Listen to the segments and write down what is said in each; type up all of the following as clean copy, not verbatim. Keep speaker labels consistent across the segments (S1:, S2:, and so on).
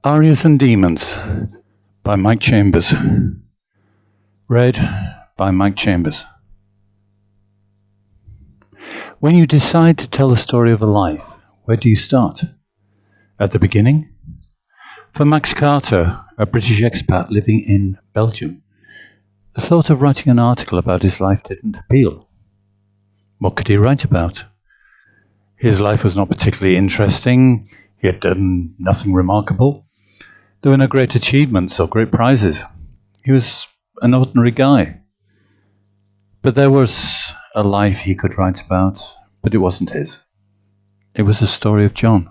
S1: Arias Demons by Mike Chambers. Read by Mike Chambers. When you decide to tell the story of a life, where do you start? At the beginning? For Max Carter, a British expat living in Belgium, the thought of writing an article about his life didn't appeal. What could he write about? His life was not particularly interesting. He had done nothing remarkable. There were no great achievements or great prizes. He was an ordinary guy. But there was a life he could write about, but it wasn't his. It was the story of John.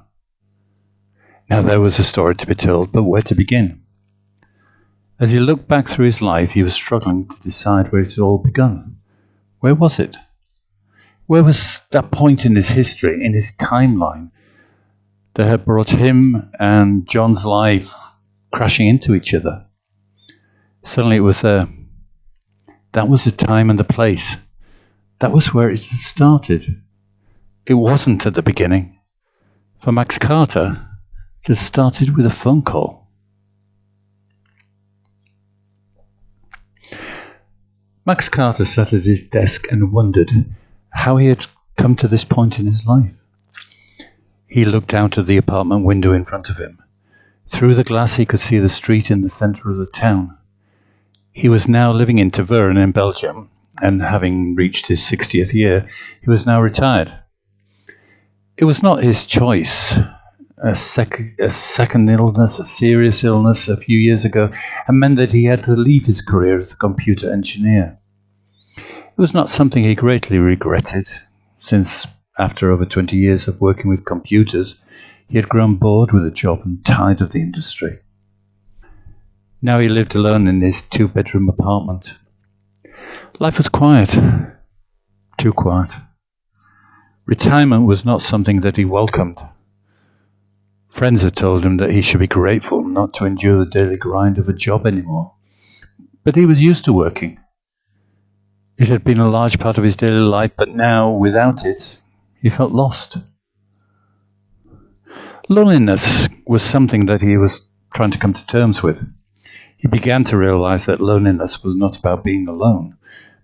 S1: Now there was a story to be told, but where to begin? As he looked back through his life, he was struggling to decide where it had all begun. Where was it? Where was that point in his history, in his timeline, that had brought him and John's life crashing into each other? Suddenly it was there. That was the time and the place. That was where it had started. It wasn't at the beginning. For Max Carter, it had started with a phone call. Max Carter sat at his desk and wondered how he had come to this point in his life. He looked out of the apartment window in front of him. Through the glass he could see the street in the centre of the town. He was now living in Ch.01 in Belgium, and having reached his 60th year, he was now retired. It was not his choice. A second illness, a serious illness a few years ago, had meant that he had to leave his career as a computer engineer. It was not something he greatly regretted, since after over 20 years of working with computers, he had grown bored with the job and tired of the industry. Now he lived alone in his 2-bedroom apartment. Life was quiet, too quiet. Retirement was not something that he welcomed. Friends had told him that he should be grateful not to endure the daily grind of a job anymore. But he was used to working. It had been a large part of his daily life, but now, without it, he felt lost. Loneliness was something that he was trying to come to terms with. He began to realize that loneliness was not about being alone,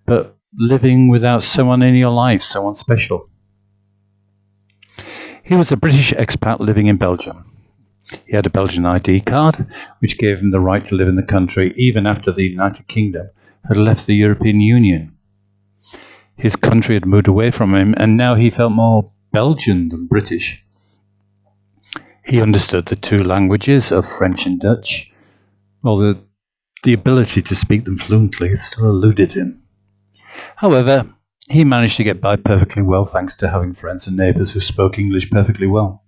S1: but living without someone in your life, someone special. He was a British expat living in Belgium. He had a Belgian ID card, which gave him the right to live in the country even after the United Kingdom had left the European Union. His country had moved away from him, and now he felt more Belgian than British. He understood the 2 languages of French and Dutch, although the ability to speak them fluently still eluded him. However, he managed to get by perfectly well thanks to having friends and neighbours who spoke English perfectly well.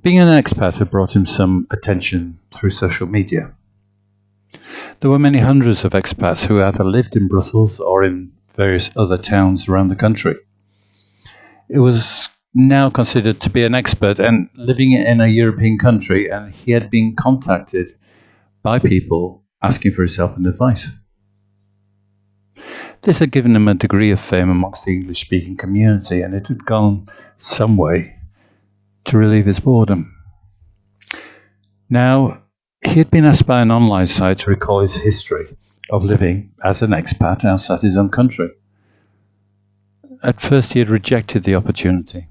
S1: Being an expat had brought him some attention through social media. There were many hundreds of expats who either lived in Brussels or in various other towns around the country. It was now considered to be an expert and living in a European country, and he had been contacted by people asking for his help and advice. This had given him a degree of fame amongst the English-speaking community, and it had gone some way to relieve his boredom. Now, he had been asked by an online site to recall his history of living as an expat outside his own country. At first he had rejected the opportunity.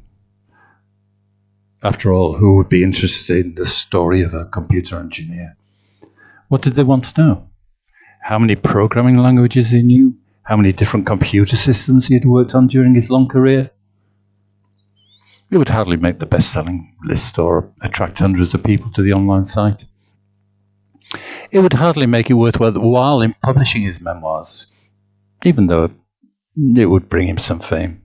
S1: After all, who would be interested in the story of a computer engineer? What did they want to know? How many programming languages he knew? How many different computer systems he had worked on during his long career? It would hardly make the best-selling list or attract hundreds of people to the online site. It would hardly make it worthwhile in publishing his memoirs, even though it would bring him some fame.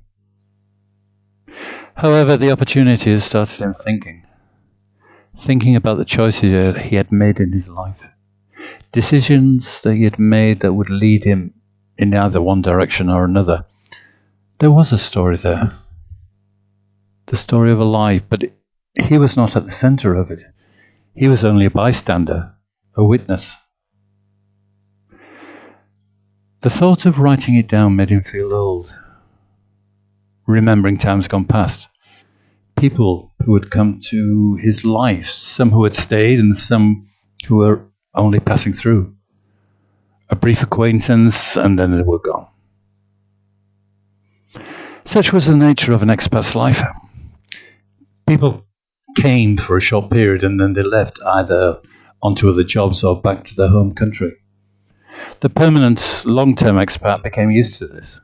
S1: However, the opportunity had started him thinking about the choices he had made in his life, decisions that he had made that would lead him in either one direction or another. There was a story there, the story of a life, but he was not at the center of it. He was only a bystander, a witness. The thought of writing it down made him feel old, remembering times gone past. people who had come to his life, some who had stayed and some who were only passing through. A brief acquaintance, and then they were gone. Such was the nature of an expat's life. People came for a short period and then they left, either onto other jobs or back to their home country. The permanent, long-term expat became used to this.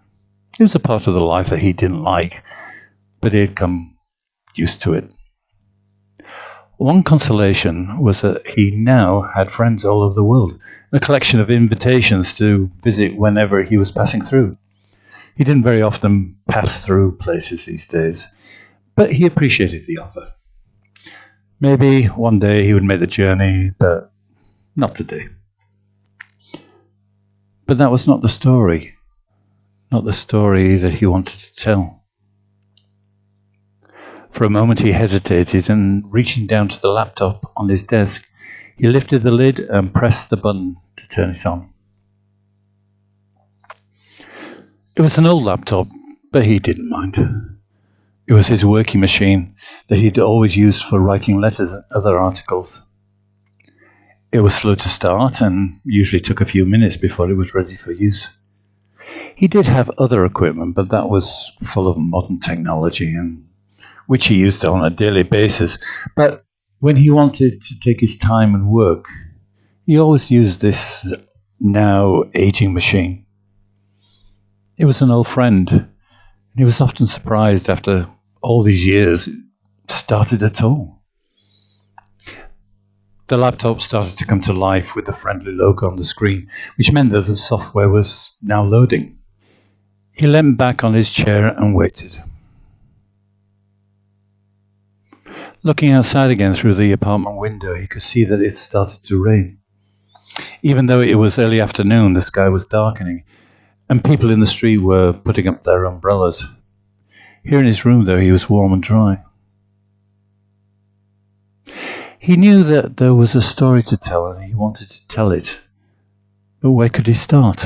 S1: It was a part of the life that he didn't like, but he had come used to it. One consolation was that he now had friends all over the world, a collection of invitations to visit whenever he was passing through. He didn't very often pass through places these days, but he appreciated the offer. Maybe one day he would make the journey, but not today. But that was not the story that he wanted to tell. For a moment he hesitated, and reaching down to the laptop on his desk, he lifted the lid and pressed the button to turn it on. It was an old laptop, but he didn't mind. It was his working machine that he'd always used for writing letters and other articles. It was slow to start and usually took a few minutes before it was ready for use. He did have other equipment, but that was full of modern technology, and which he used on a daily basis. But when he wanted to take his time and work, he always used this now aging machine. It was an old friend, and he was often surprised after all these years it started at all. The laptop started to come to life with the friendly logo on the screen, which meant that the software was now loading. He leant back on his chair and waited. Looking outside again through the apartment window, he could see that it started to rain. Even though it was early afternoon, the sky was darkening, and people in the street were putting up their umbrellas. Here in his room, though, he was warm and dry. He knew that there was a story to tell, and he wanted to tell it. But where could he start?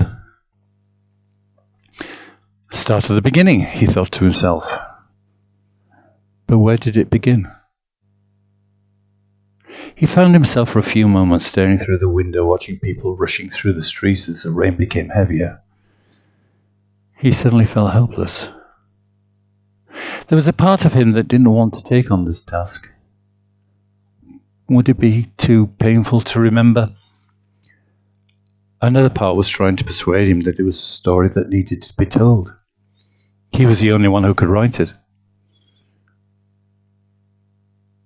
S1: Start at the beginning, he thought to himself. But where did it begin? He found himself for a few moments staring through the window, watching people rushing through the streets as the rain became heavier. He suddenly felt helpless. There was a part of him that didn't want to take on this task. Would it be too painful to remember? Another part was trying to persuade him that it was a story that needed to be told. He was the only one who could write it.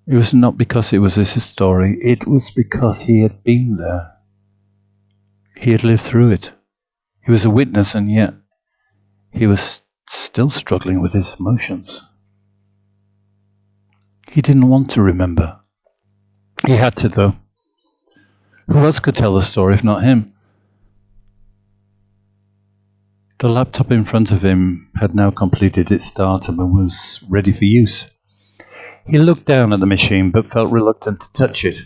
S1: It was not because it was his story, it was because he had been there. He had lived through it. He was a witness, and yet he was still struggling with his emotions. He didn't want to remember. He had to, though. Who else could tell the story if not him? The laptop in front of him had now completed its startup and was ready for use. He looked down at the machine but felt reluctant to touch it.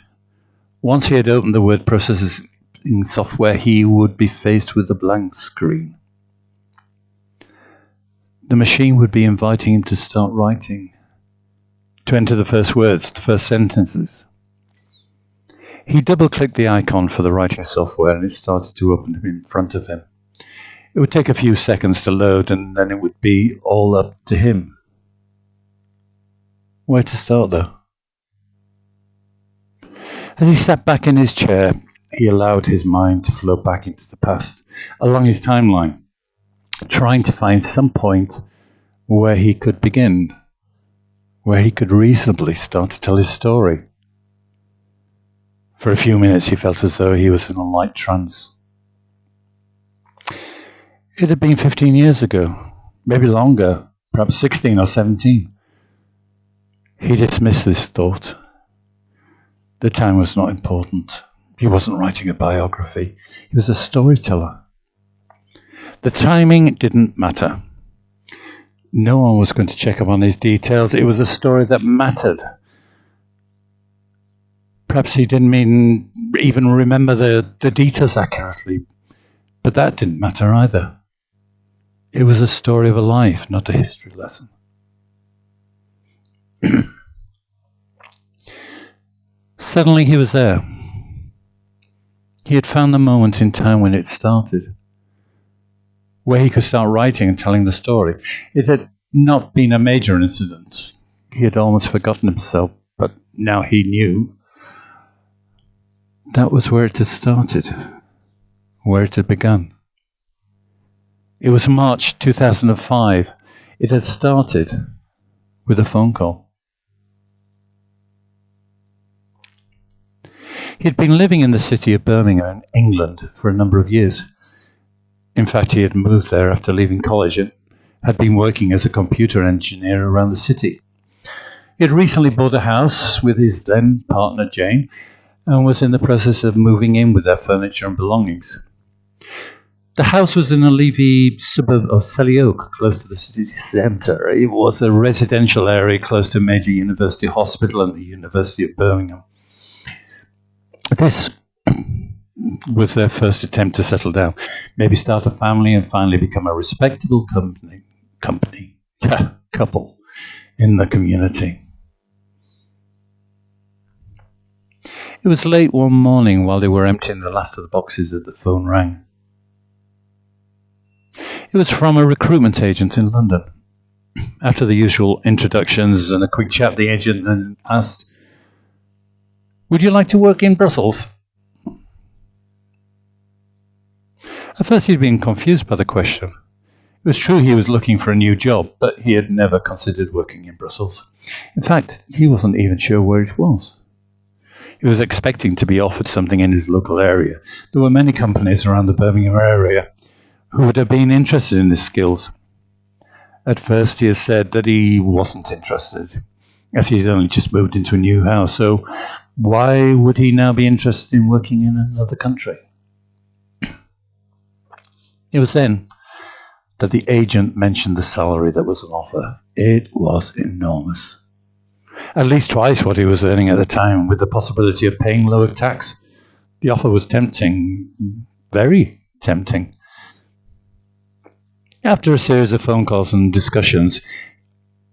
S1: Once he had opened the word processing software, he would be faced with a blank screen. The machine would be inviting him to start writing, to enter the first words, the first sentences. He double-clicked the icon for the writing software and it started to open in front of him. It would take a few seconds to load and then it would be all up to him. Where to start, though? As he sat back in his chair, he allowed his mind to flow back into the past, along his timeline, trying to find some point where he could begin, where he could reasonably start to tell his story. For a few minutes he felt as though he was in a light trance. It had been 15 years ago, maybe longer, perhaps 16 or 17. He dismissed this thought. The time was not important. He wasn't writing a biography. He was a storyteller. The timing didn't matter. No one was going to check up on his details. It was a story that mattered. Perhaps he didn't even remember the details accurately, but that didn't matter either. It was a story of a life, not a history lesson. Suddenly he was there. He had found the moment in time when it started, where he could start writing and telling the story. It had not been a major incident. He had almost forgotten himself, but now he knew that was where it had started, where it had begun. It was March 2005. It had started with a phone call. He had been living in the city of Birmingham, England, for a number of years. In fact, he had moved there after leaving college and had been working as a computer engineer around the city. He had recently bought a house with his then partner Jane and was in the process of moving in with their furniture and belongings. The house was in a leafy suburb of Selly Oak, close to the city centre. It was a residential area close to a major university hospital and the University of Birmingham. This was their first attempt to settle down, maybe start a family and finally become a respectable couple in the community. It was late one morning while they were emptying the last of the boxes that the phone rang. It was from a recruitment agent in London. After the usual introductions and a quick chat, the agent then asked, "Would you like to work in Brussels?" At first he'd been confused by the question. It was true he was looking for a new job, but he had never considered working in Brussels. In fact, he wasn't even sure where it was. He was expecting to be offered something in his local area. There were many companies around the Birmingham area who would have been interested in his skills. At first he had said that he wasn't interested, as he had only just moved into a new house, so why would he now be interested in working in another country? It was then that the agent mentioned the salary that was on offer. It was enormous. At least twice what he was earning at the time, with the possibility of paying lower tax. The offer was tempting, very tempting. After a series of phone calls and discussions,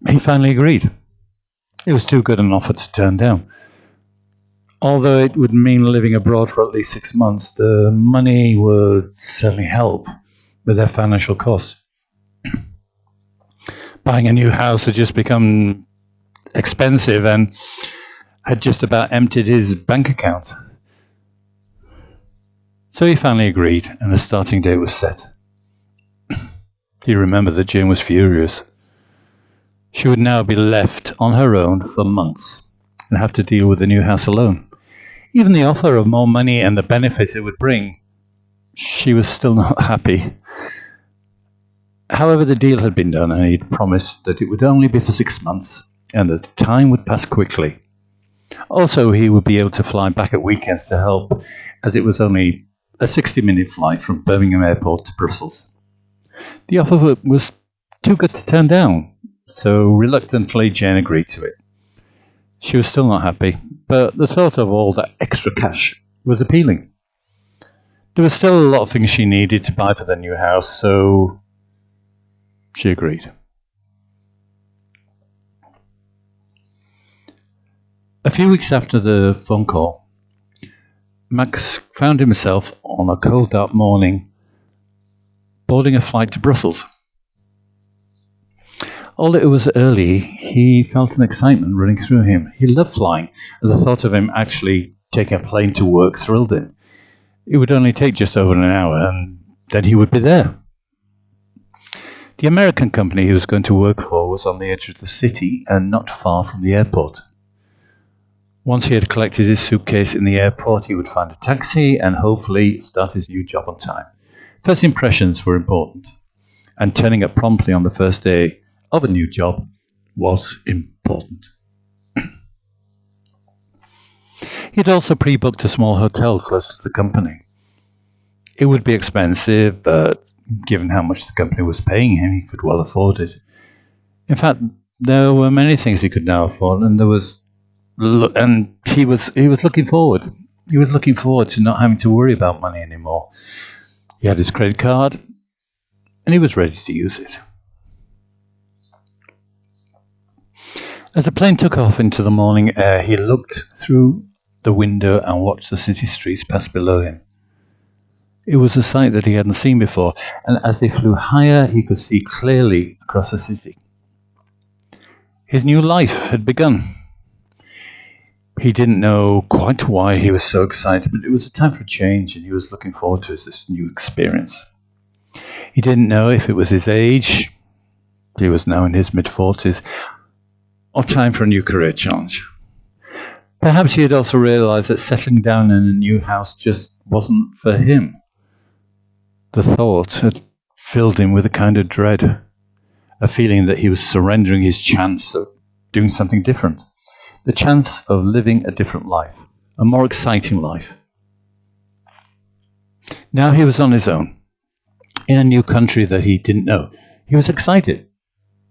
S1: he finally agreed. It was too good an offer to turn down. Although it would mean living abroad for at least 6 months, the money would certainly help with their financial costs. Buying a new house had just become expensive and had just about emptied his bank account. So he finally agreed, and the starting date was set. He remembered that Jane was furious. She would now be left on her own for months and have to deal with the new house alone. Even the offer of more money and the benefits it would bring, she was still not happy. However, the deal had been done, and he'd promised that it would only be for 6 months and that time would pass quickly. Also, he would be able to fly back at weekends to help, as it was only a 60-minute flight from Birmingham Airport to Brussels. The offer was too good to turn down, so reluctantly Jane agreed to it. She was still not happy, but the thought of all that extra cash was appealing. There were still a lot of things she needed to buy for the new house, so she agreed. A few weeks after the phone call, Max found himself on a cold, dark morning boarding a flight to Brussels. Although it was early, he felt an excitement running through him. He loved flying, and the thought of him actually taking a plane to work thrilled him. It would only take just over an hour, and then he would be there. The American company he was going to work for was on the edge of the city and not far from the airport. Once he had collected his suitcase in the airport, he would find a taxi and hopefully start his new job on time. First impressions were important, and turning up promptly on the first day of a new job was important. He had also pre-booked a small hotel close to the company. It would be expensive, but given how much the company was paying him, he could well afford it. In fact, there were many things he could now afford, and he was looking forward. He was looking forward to not having to worry about money anymore. He had his credit card, and he was ready to use it. As the plane took off into the morning air, he looked through the window and watched the city streets pass below him. It was a sight that he hadn't seen before, and as they flew higher, he could see clearly across the city. His new life had begun. He didn't know quite why he was so excited, but it was a time for change, and he was looking forward to this new experience. He didn't know if it was his age, he was now in his mid-40s, or time for a new career challenge. Perhaps he had also realized that settling down in a new house just wasn't for him. The thought had filled him with a kind of dread, a feeling that he was surrendering his chance of doing something different, the chance of living a different life, a more exciting life. Now he was on his own, in a new country that he didn't know. He was excited.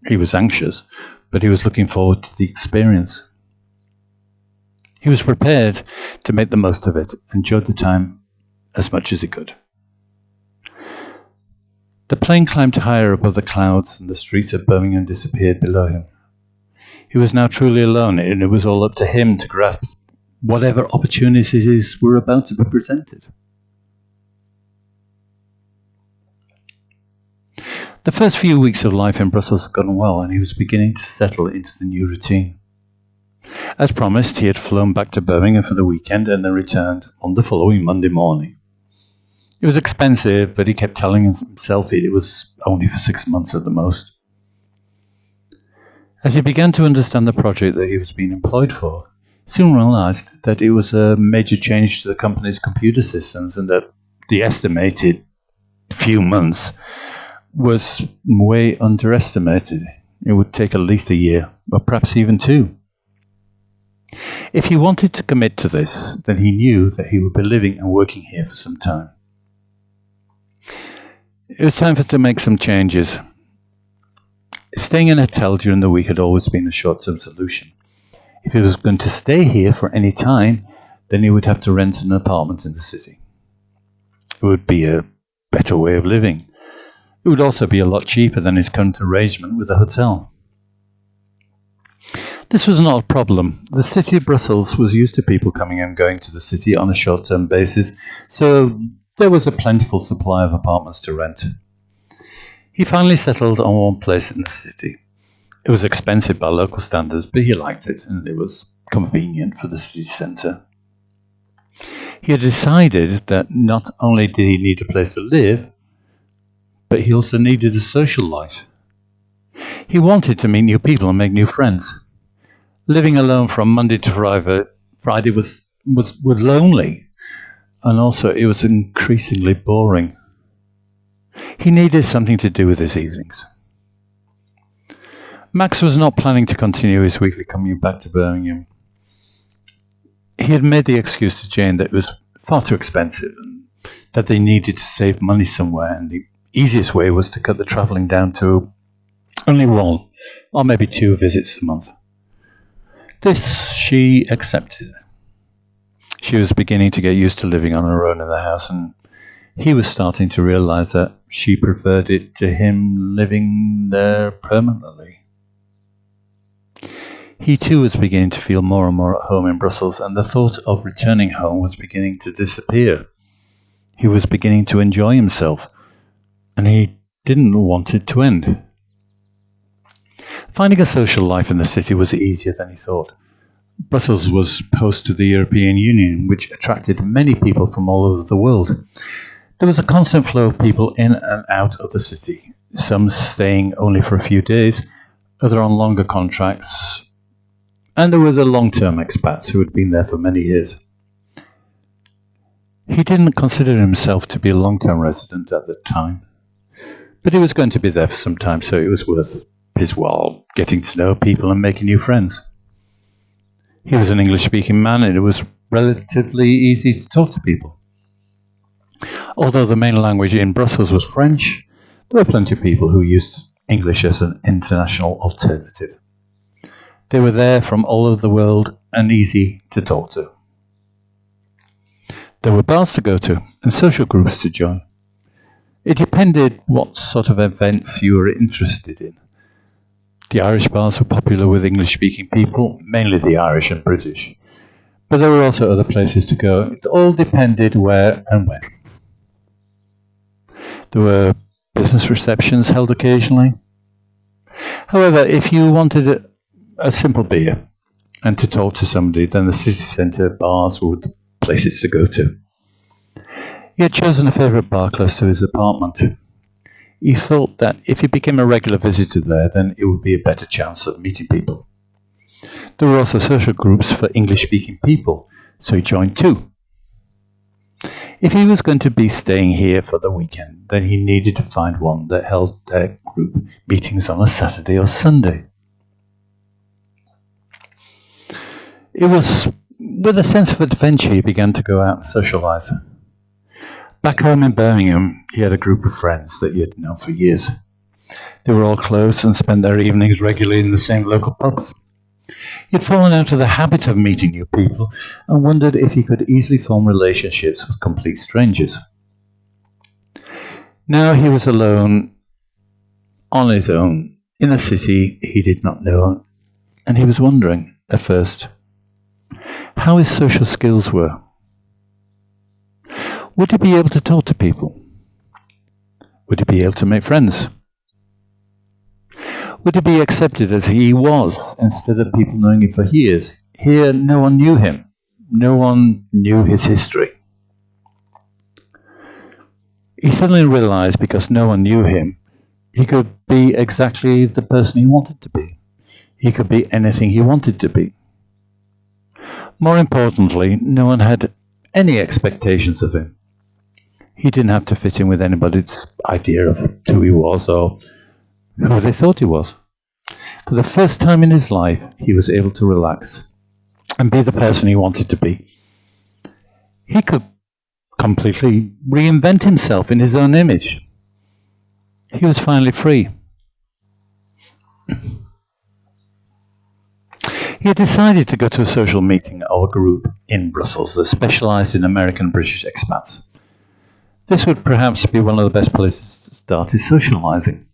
S1: He was anxious, but he was looking forward to the experience. He was prepared to make the most of it, enjoy the time as much as he could. The plane climbed higher above the clouds, and the streets of Birmingham disappeared below him. He was now truly alone, and it was all up to him to grasp whatever opportunities were about to be presented. The first few weeks of life in Brussels had gone well, and he was beginning to settle into the new routine. As promised, he had flown back to Birmingham for the weekend and then returned on the following Monday morning. It was expensive, but he kept telling himself it was only for 6 months at the most. As he began to understand the project that he was being employed for, he soon realized that it was a major change to the company's computer systems and that the estimated few months was way underestimated. It would take at least a year, or perhaps even 2. If he wanted to commit to this, then he knew that he would be living and working here for some time. It was time for him to make some changes. Staying in a hotel during the week had always been a short-term solution. If he was going to stay here for any time, then he would have to rent an apartment in the city. It would be a better way of living. It would also be a lot cheaper than his current arrangement with a hotel. This was not a problem. The city of Brussels was used to people coming and going to the city on a short-term basis, so there was a plentiful supply of apartments to rent. He finally settled on one place in the city. It was expensive by local standards, but he liked it, and it was convenient for the city centre. He had decided that not only did he need a place to live, but he also needed a social life. He wanted to meet new people and make new friends. Living alone from Monday to Friday was lonely, and also it was increasingly boring. He needed something to do with his evenings. Max was not planning to continue his weekly commute back to Birmingham. He had made the excuse to Jane that it was far too expensive and that they needed to save money somewhere, and the easiest way was to cut the travelling down to only 1 or maybe 2 visits a month. This she accepted. She was beginning to get used to living on her own in the house, and he was starting to realize that she preferred it to him living there permanently. He too was beginning to feel more and more at home in Brussels, and the thought of returning home was beginning to disappear. He was beginning to enjoy himself, and he didn't want it to end. Finding a social life in the city was easier than he thought. Brussels was host to the European Union, which attracted many people from all over the world. There was a constant flow of people in and out of the city, some staying only for a few days, others on longer contracts, and there were the long-term expats who had been there for many years. He didn't consider himself to be a long-term resident at the time, but he was going to be there for some time, so it was worth his while getting to know people and making new friends. He was an English-speaking man, and it was relatively easy to talk to people. Although the main language in Brussels was French, there were plenty of people who used English as an international alternative. They were there from all over the world and easy to talk to. There were bars to go to and social groups to join. It depended what sort of events you were interested in. The Irish bars were popular with English-speaking people, mainly the Irish and British. But there were also other places to go. It all depended where and when. There were business receptions held occasionally. However, if you wanted a simple beer and to talk to somebody, then the city centre bars were the places to go to. He had chosen a favourite bar close to his apartment. He thought that if he became a regular visitor there, then it would be a better chance of meeting people. There were also social groups for English-speaking people, so he joined two. If he was going to be staying here for the weekend, then he needed to find one that held their group meetings on a Saturday or Sunday. It was with a sense of adventure he began to go out and socialise. Back home in Birmingham, he had a group of friends that he had known for years. They were all close and spent their evenings regularly in the same local pubs. He had fallen out of the habit of meeting new people and wondered if he could easily form relationships with complete strangers. Now he was alone, on his own, in a city he did not know, and he was wondering, at first, how his social skills were. Would he be able to talk to people? Would he be able to make friends? Would he be accepted as he was, instead of people knowing him for years? Here, no one knew him. No one knew his history. He suddenly realized, because no one knew him, he could be exactly the person he wanted to be. He could be anything he wanted to be. More importantly, no one had any expectations of him. He didn't have to fit in with anybody's idea of who he was or who they thought he was. For the first time in his life, he was able to relax and be the person he wanted to be. He could completely reinvent himself in his own image. He was finally free. He had decided to go to a social meeting or a group in Brussels that specialised in American and British expats. This would perhaps be one of the best places to start his socialising.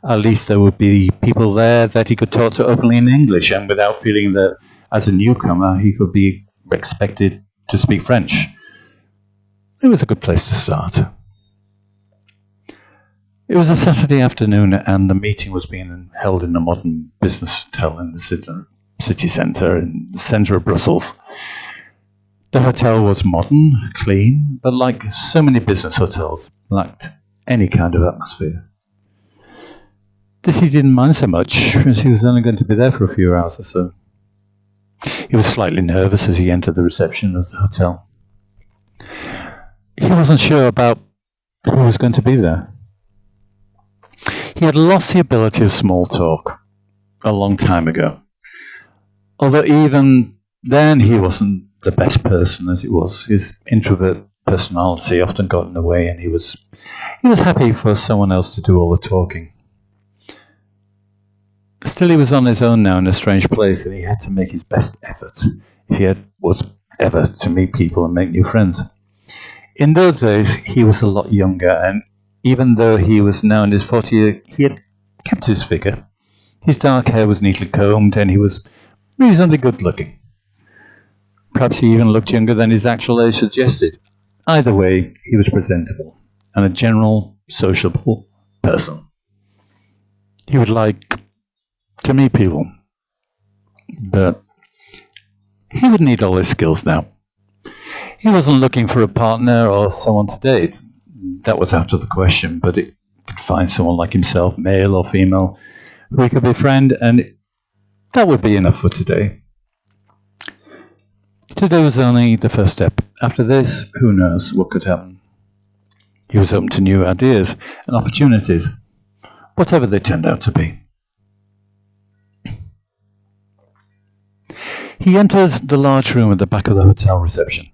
S1: At least there would be people there that he could talk to openly in English and without feeling that, as a newcomer, he could be expected to speak French. It was a good place to start. It was a Saturday afternoon and the meeting was being held in a modern business hotel in the city centre, in the centre of Brussels. The hotel was modern, clean, but like so many business hotels, lacked any kind of atmosphere. This he didn't mind so much, as he was only going to be there for a few hours or so. He was slightly nervous as he entered the reception of the hotel. He wasn't sure about who was going to be there. He had lost the ability of small talk a long time ago. Although even then he wasn't the best person as it was. His introvert personality often got in the way, and he was happy for someone else to do all the talking. Still, he was on his own now in a strange place, and he had to make his best effort if he was ever to meet people and make new friends. In those days, he was a lot younger, and even though he was now in his 40s, he had kept his figure. His dark hair was neatly combed, and he was reasonably good-looking. Perhaps he even looked younger than his actual age suggested. Either way, he was presentable and a general, sociable person. He would like to meet people, but he would need all his skills now. He wasn't looking for a partner or someone to date. That was out of the question, but he could find someone like himself, male or female, who he could befriend, and that would be enough for today. Today was only the first step. After this, who knows what could happen. He was open to new ideas and opportunities, whatever they turned out to be. He entered the large room at the back of the hotel reception.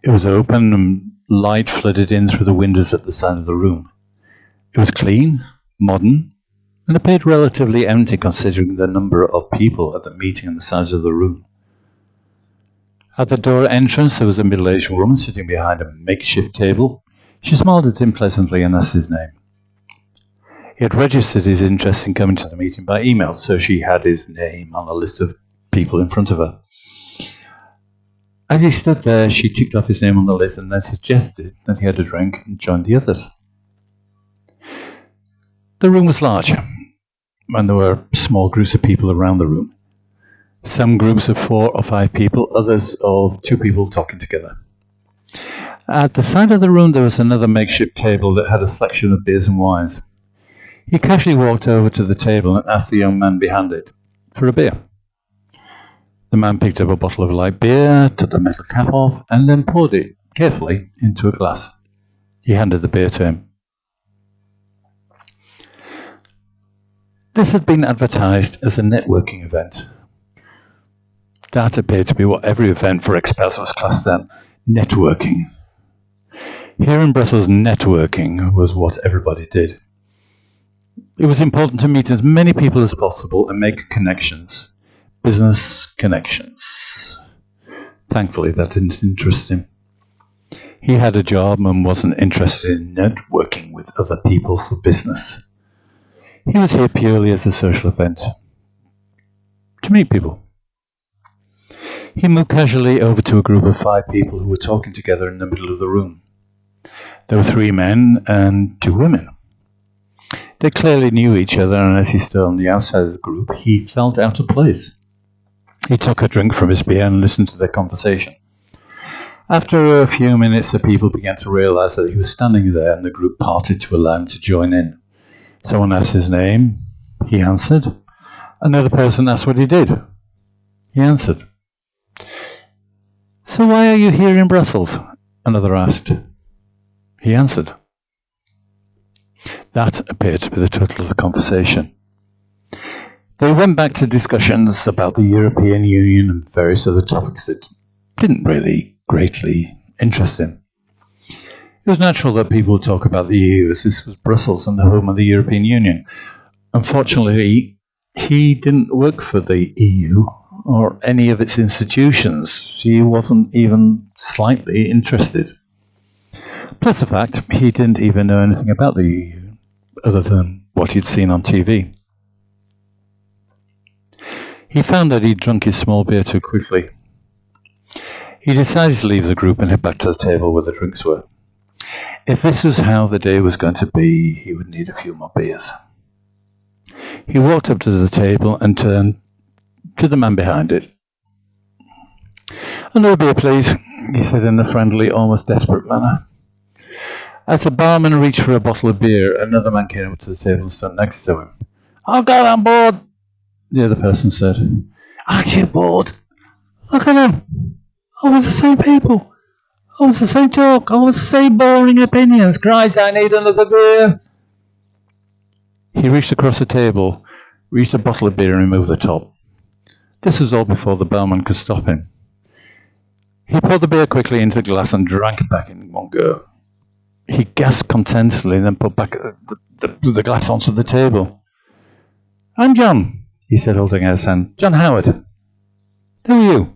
S1: It was open and light flooded in through the windows at the side of the room. It was clean, modern, and appeared relatively empty considering the number of people at the meeting on the sides of the room. At the door entrance there was a middle-aged woman sitting behind a makeshift table. She smiled at him pleasantly and asked his name. He had registered his interest in coming to the meeting by email, so she had his name on a list of people in front of her. As he stood there, she ticked off his name on the list and then suggested that he had a drink and joined the others. The room was large, and there were small groups of people around the room. Some groups of 4 or 5 people, others of 2 people talking together. At the side of the room there was another makeshift table that had a selection of beers and wines. He casually walked over to the table and asked the young man behind it for a beer. The man picked up a bottle of light beer, took the metal cap off, and then poured it carefully into a glass. He handed the beer to him. This had been advertised as a networking event. That appeared to be what every event for expats was classed as, networking. Here in Brussels, networking was what everybody did. It was important to meet as many people as possible and make connections. Business connections. Thankfully, that didn't interest him. He had a job and wasn't interested in networking with other people for business. He was here purely as a social event. To meet people. He moved casually over to a group of 5 people who were talking together in the middle of the room. There were 3 men and 2 women. They clearly knew each other, and as he stood on the outside of the group, he felt out of place. He took a drink from his beer and listened to their conversation. After a few minutes, the people began to realize that he was standing there, and the group parted to allow him to join in. Someone asked his name. He answered. Another person asked what he did. He answered. So why are you here in Brussels? Another asked. He answered. That appeared to be the total of the conversation. They went back to discussions about the European Union and various other topics that didn't really greatly interest him. It was natural that people would talk about the EU, as this was Brussels and the home of the European Union. Unfortunately, he didn't work for the EU or any of its institutions. He wasn't even slightly interested. Plus the fact he didn't even know anything about the EU, other than what he'd seen on TV. He found that he'd drunk his small beer too quickly. He decided to leave the group and head back to the table where the drinks were. If this was how the day was going to be, he would need a few more beers. He walked up to the table and turned to the man behind it. Another beer, please, he said in a friendly, almost desperate manner. As the barman reached for a bottle of beer, another man came up to the table and stood next to him. I'll get on board, the other person said. Aren't you bored? Look at them. Always the same people. Always the same talk. Always the same boring opinions. Christ, I need another beer. He reached across the table, reached a bottle of beer and removed the top. This was all before the barman could stop him. He poured the beer quickly into the glass and drank it back in one go. He gasped contentedly and then put back the glass onto the table. I'm John, he said, holding out his hand. John Howard. Who are you?